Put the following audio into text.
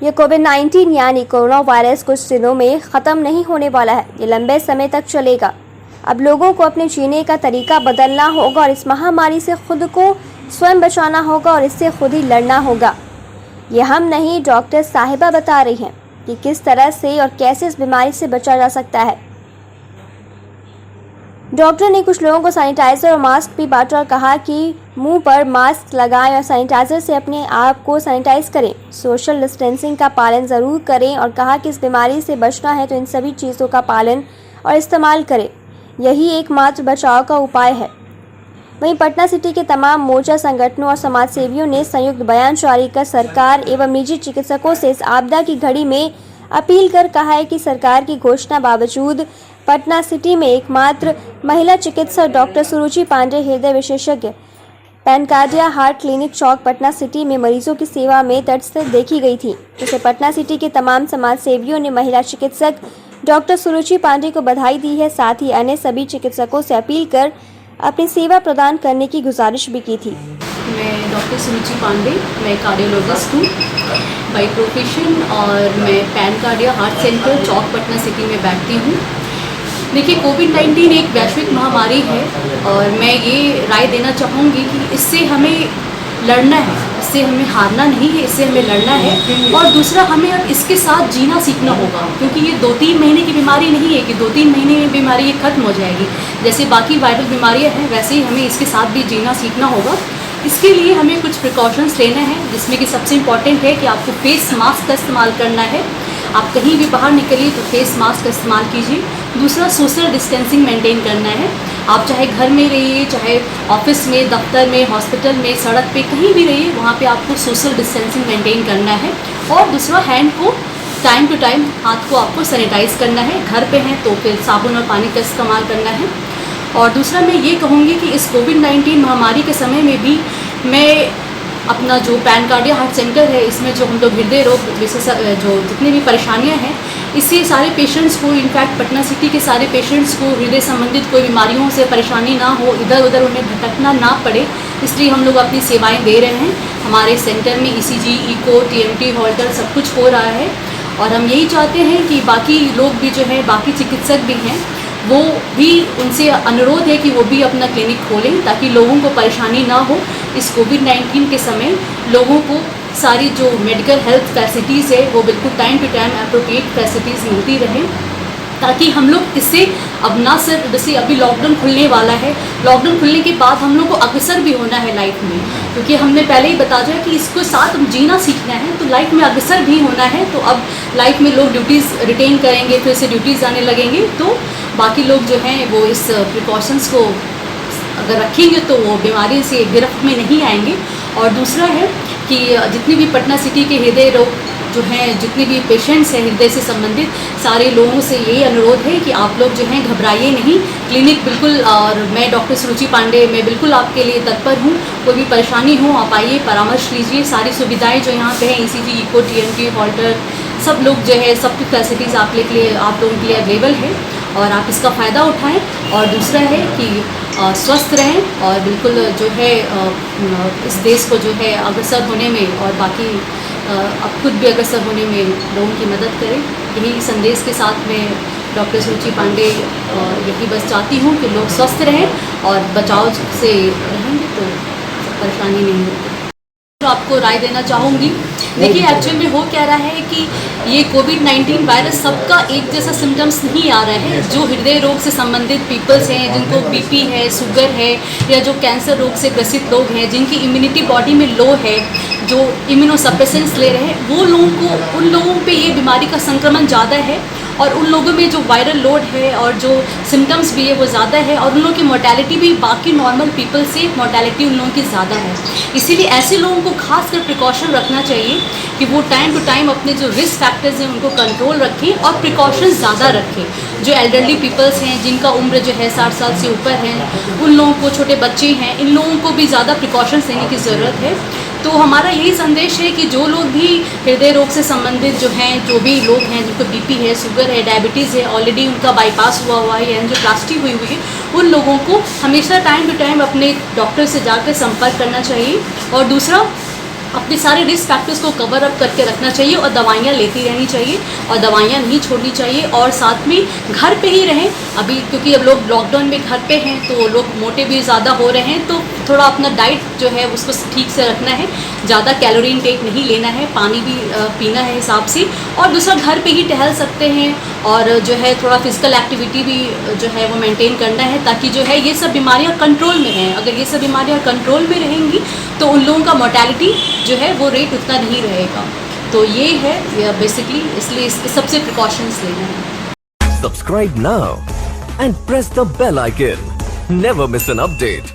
ये कोविड-19 यानी corona virus कुछ दिनों में ख़त्म नहीं होने वाला है। ये लंबे समय तक चलेगा। अब लोगों को अपने जीने का तरीका बदलना होगा और इस महामारी से खुद को स्वयं बचाना होगा और इससे खुद ही लड़ना होगा। ये हम नहीं, डॉक्टर साहिबा बता रही हैं कि किस तरह से और कैसे इस बीमारी से बचा जा सकता है। डॉक्टर ने कुछ लोगों को सैनिटाइजर और मास्क भी बांटा और कहा कि मुंह पर मास्क लगाएं और सैनिटाइजर से अपने आप को सैनिटाइज करें। सोशल डिस्टेंसिंग का पालन ज़रूर करें और कहा कि इस बीमारी से बचना है तो इन सभी चीज़ों का पालन और इस्तेमाल करें। यही एकमात्र बचाव का उपाय है। वहीं पटना सिटी के तमाम मोर्चा संगठनों और समाजसेवियों ने संयुक्त बयान जारी कर सरकार एवं निजी चिकित्सकों से इस आपदा की घड़ी में अपील कर कहा है कि सरकार की घोषणा बावजूद पटना सिटी में एकमात्र महिला चिकित्सक डॉक्टर सुरुचि पांडे हृदय विशेषज्ञ पैनकार्डिया हार्ट क्लिनिक चौक पटना सिटी में मरीजों की सेवा में तटस्थ देखी गई थी, जिसे पटना सिटी के तमाम समाज सेवियों ने महिला चिकित्सक डॉक्टर सुरुचि पांडे को बधाई दी है। साथ ही अन्य सभी चिकित्सकों से अपील कर अपनी सेवा प्रदान करने की गुजारिश भी की थी। मैं डॉक्टर सुरुचि पांडे, मैं कार्डियोलॉजिस्ट हूँ बाय प्रोफेशन और मैं पैनकार्डिया हार्ट सेंटर चौक पटना सिटी में बैठती हूँ। देखिए, कोविड-19 एक वैश्विक महामारी है और मैं ये राय देना चाहूँगी कि इससे हमें लड़ना है, इससे हमें हारना नहीं है, इससे हमें लड़ना है। और दूसरा, हमें अब इसके साथ जीना सीखना होगा, क्योंकि ये 2-3 महीने की बीमारी नहीं है कि 2-3 महीने में बीमारी ये खत्म हो जाएगी। जैसे बाकी वायरल बीमारियाँ हैं, वैसे ही हमें इसके साथ भी जीना सीखना होगा। इसके लिए हमें कुछ प्रिकॉशंस लेना है, जिसमें कि सबसे इम्पॉर्टेंट है कि आपको फेस मास्क का इस्तेमाल करना है। आप कहीं भी बाहर निकलिए तो फेस मास्क का इस्तेमाल कीजिए। दूसरा, सोशल डिस्टेंसिंग मेंटेन करना है। आप चाहे घर में रहिए, चाहे ऑफिस में, दफ्तर में, हॉस्पिटल में, सड़क पे, कहीं भी रहिए, वहाँ पे आपको सोशल डिस्टेंसिंग मेंटेन करना है। और दूसरा, हैंड को टाइम टू टाइम हाथ को आपको सैनिटाइज करना है। घर पे हैं तो फिर साबुन और पानी का इस्तेमाल करना है। और दूसरा, मैं ये कहूँगी कि इस कोविड-19 महामारी के समय में भी मैं अपना जो पैनकार्डिया हार्ट सेंटर है, इसमें जो हम लोग हृदय रोग जो जितनी भी परेशानियां हैं, इससे सारे पेशेंट्स को, इनफैक्ट पटना सिटी के सारे पेशेंट्स को हृदय संबंधित कोई बीमारियों से परेशानी ना हो, इधर उधर उन्हें भटकना ना पड़े, इसलिए हम लोग अपनी सेवाएं दे रहे हैं। हमारे सेंटर में ECG, इको, TMT, हॉल्टर सब कुछ हो रहा है। और हम यही चाहते हैं कि बाकी लोग भी जो है, बाकी चिकित्सक भी हैं, वो भी, उनसे अनुरोध है कि वो भी अपना क्लिनिक खोलें ताकि लोगों को परेशानी ना हो। इस कोविड-19 के समय लोगों को सारी जो मेडिकल हेल्थ फैसिलिटीज़ है वो बिल्कुल time to time appropriate facilities मिलती रहें, ताकि हम लोग इससे अब ना सिर्फ, जैसे अभी लॉकडाउन खुलने वाला है, लॉकडाउन खुलने के बाद हम लोग को अग्रसर भी होना है लाइफ में, क्योंकि हमने पहले ही बता दिया कि इसको साथ जीना सीखना है, तो लाइफ में अग्रसर भी होना है। तो अब लाइफ में लोग ड्यूटीज़ रिटेन करेंगे, फिर से ड्यूटीज़ आने लगेंगे, तो बाकी लोग जो हैं वो इस प्रिकॉशंस को अगर रखेंगे तो वो बीमारी से गिरफ्त में नहीं आएंगे। और दूसरा है कि जितनी भी पटना सिटी के हृदय रोग जो हैं, जितने भी पेशेंट्स हैं हृदय से संबंधित, सारे लोगों से यही अनुरोध है कि आप लोग जो हैं घबराइए नहीं। क्लिनिक बिल्कुल, और मैं डॉक्टर सुरुचि पांडे, मैं बिल्कुल आपके लिए तत्पर हूँ। कोई भी परेशानी हो आप आइए, परामर्श लीजिए। सारी सुविधाएं जो यहाँ पे हैं, ECG, इको, TMT, हॉल्टर, सब लोग जो है, सब फैसिलिटीज़ आप लोगों के लिए अवेलेबल है और आप इसका फ़ायदा उठाएँ। और दूसरा है कि स्वस्थ रहें और बिल्कुल जो है इस देश को जो है अग्रसर होने में और बाकी अब खुद भी अग्रसर होने में लोगों की मदद करें। यही संदेश के साथ मैं डॉक्टर सुरुचि पांडे यही बस चाहती हूँ कि लोग स्वस्थ रहें और बचाव से रहेंगे तो परेशानी नहीं होगी। तो आपको राय देना चाहूँगी, देखिए एक्चुअल में हो क्या रहा है कि ये कोविड-19 वायरस सबका एक जैसा सिम्टम्स नहीं आ रहा है। जो हृदय रोग से संबंधित पीपल्स हैं, जिनको BP है, शुगर है, या जो कैंसर रोग से ग्रसित लोग हैं, जिनकी इम्यूनिटी बॉडी में लो है, जो इम्यूनोसप्रेसेंट्स ले रहे हैं, वो लोगों को, उन लोगों पे ये बीमारी का संक्रमण ज़्यादा है। और उन लोगों में जो वायरल लोड है और जो सिम्टम्स भी है वो ज़्यादा है, और उन लोगों की मोर्टेलिटी भी बाकी नॉर्मल पीपल से मोर्टेलिटी उन लोगों की ज़्यादा है। इसीलिए ऐसे लोगों को खासकर प्रिकॉशन रखना चाहिए कि वो टाइम टू टाइम अपने जो रिस्क फैक्टर्स हैं उनको कंट्रोल रखें और प्रिकॉशंस ज़्यादा रखें। जो एल्डरली पीपल्स हैं, जिनका उम्र जो है 60 साल से ऊपर है, उन लोगों को, छोटे बच्चे हैं, इन लोगों को भी ज़्यादा प्रिकॉशंस लेने की ज़रूरत है। तो हमारा यही संदेश है कि जो लोग भी हृदय रोग से संबंधित जो हैं, जो भी लोग हैं जिनको BP है, शुगर है, डायबिटीज़ है, ऑलरेडी उनका बाईपास हुआ है, एंजियोप्लास्टी हुई है, उन लोगों को हमेशा टाइम टू टाइम अपने डॉक्टर से जाकर संपर्क करना चाहिए। और दूसरा, अपने सारे रिस्क फैक्टर्स को कवर अप करके रखना चाहिए और दवाइयाँ लेती रहनी चाहिए और दवाइयाँ नहीं छोड़नी चाहिए और साथ में घर पे ही रहें। अभी क्योंकि अब लोग लॉकडाउन में घर पे हैं तो लोग मोटे भी ज़्यादा हो रहे हैं, तो थोड़ा अपना डाइट जो है उसको ठीक से रखना है, ज़्यादा कैलोरी इनटेक नहीं लेना है, पानी भी पीना है हिसाब से। और दूसरा घर पे ही टहल सकते हैं और जो है थोड़ा फिजिकल एक्टिविटी भी जो है वो मेंटेन करना है, ताकि जो है ये सब बीमारियां कंट्रोल में रहें। अगर ये सब बीमारियां कंट्रोल में रहेंगी तो उन लोगों का मोर्टेलिटी जो है वो रेट उतना नहीं रहेगा। तो ये है बेसिकली, इसलिए इसके सबसे प्रिकॉशंस लेना है। Subscribe now and press the bell icon. Never miss an update.